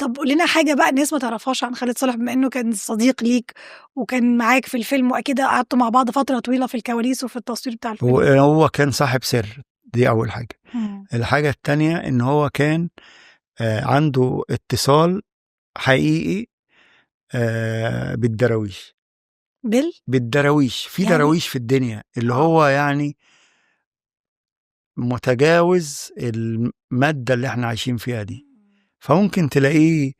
طب قول لنا حاجة بقى الناس ما تعرفهاش عن خالد صالح، بما إنه كان صديق ليك وكان معاك في الفيلم، وأكيد قعدتوا مع بعض فترة طويلة في الكواليس وفي التصوير بتاع الفيلم. هو كان صاحب سر، دي أول حاجة. الحاجة التانية إن هو كان عنده اتصال حقيقي بالدراويش. بالدراويش، في يعني دراويش في الدنيا اللي هو يعني متجاوز المادة اللي احنا عايشين فيها دي. فممكن تلاقيه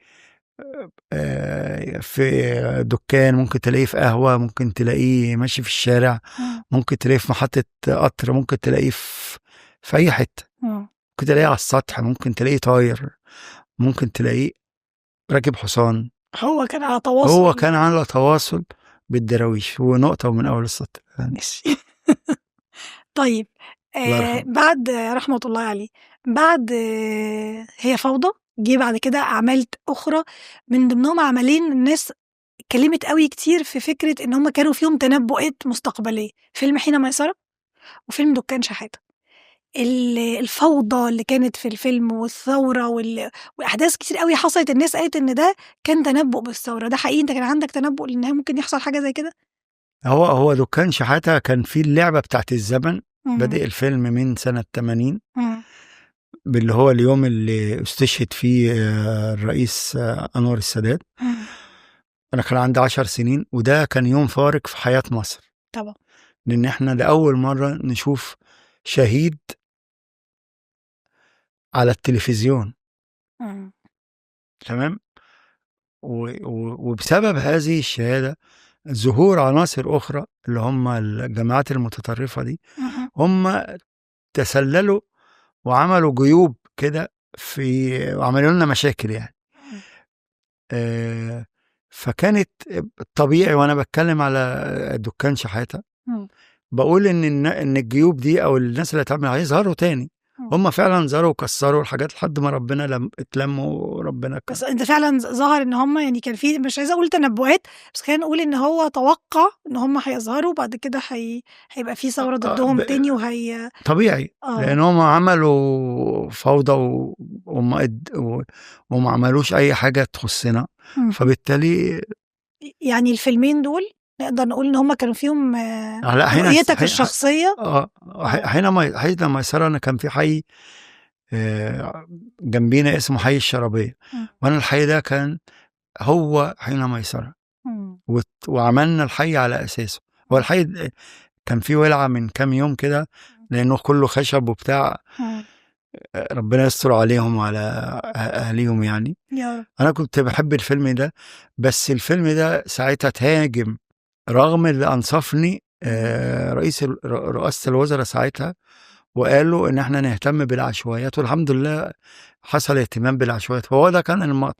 في دكان، ممكن تلاقيه في قهوة، ممكن تلاقيه ماشي في الشارع، ممكن تلاقيه في محطة قطر، ممكن تلاقيه في أي حتة، ممكن تلاقيه على السطح، ممكن تلاقيه طاير، ممكن تلاقيه راكب حصان. هو كان على تواصل بالدراويش، ونقطة ومن أول السطر. طيب بعد رحمة الله عليه، بعد هي فوضى جه بعد كده أعمال أخرى، من ضمنهم عملين الناس اتكلمت قوي كتير في فكرة إن هم كانوا فيهم تنبؤات مستقبلية، فيلم حين ميسرة وفيلم دكان شحاتة. الفوضى اللي كانت في الفيلم والثورة وأحداث كتير قوي حصلت، الناس قالت إن ده كان تنبؤ بالثورة. ده حقيقي؟ أنت كان عندك تنبؤ إن ممكن يحصل حاجة زي كده؟ هو دكان شحاتة كان فيه اللعبة بتاعت الزمن. بدأ الفيلم من سنة 80 باللي هو اليوم اللي استشهد فيه الرئيس أنور السادات. أنا كان عندي 10 سنين، وده كان يوم فارق في حياة مصر طبعا، لأن احنا لأول مرة نشوف شهيد على التلفزيون. تمام. وبسبب هذه الشهادة ظهور عناصر أخرى اللي هم الجماعات المتطرفة دي، هم تسللوا وعملوا جيوب كده وعملوا لنا مشاكل يعني. فكانت طبيعي وانا بتكلم على دكان شحاتة بقول ان الجيوب دي او الناس اللي هتعمل هيظهروا تاني. هم فعلا ظهروا وكسروا الحاجات لحد ما ربنا اتلموا ربنا كان. بس انت فعلا ظهر ان هم يعني كان في، مش عايزه اقول تنبؤات، بس خلينا نقول ان هو توقع ان هم هيظهروا وبعد كده هيبقى في ثوره ضدهم تاني طبيعي. لان هم عملوا فوضى وما عملوش اي حاجه تخصنا. فبالتالي يعني الفيلمين دول نقدر نقول ان هم كانوا فيهم رؤيتك الشخصيه. حين ميسرة انا كان في حي جنبينا اسمه حي الشرابية، وانا الحي ده كان هو حين ميسرة، وعملنا الحي على اساسه. هو الحي كان فيه ولعة من كام يوم كده لانه كله خشب وبتاع، ربنا يستر عليهم وعلى اهليهم يعني. انا كنت بحب الفيلم ده، بس الفيلم ده ساعتها تهاجم رغم اللي انصفني رئاسة الوزراء ساعتها، وقالوا ان احنا نهتم بالعشوائيات، والحمد لله حصل اهتمام بالعشوائيات، فهو ده كان المطلوب.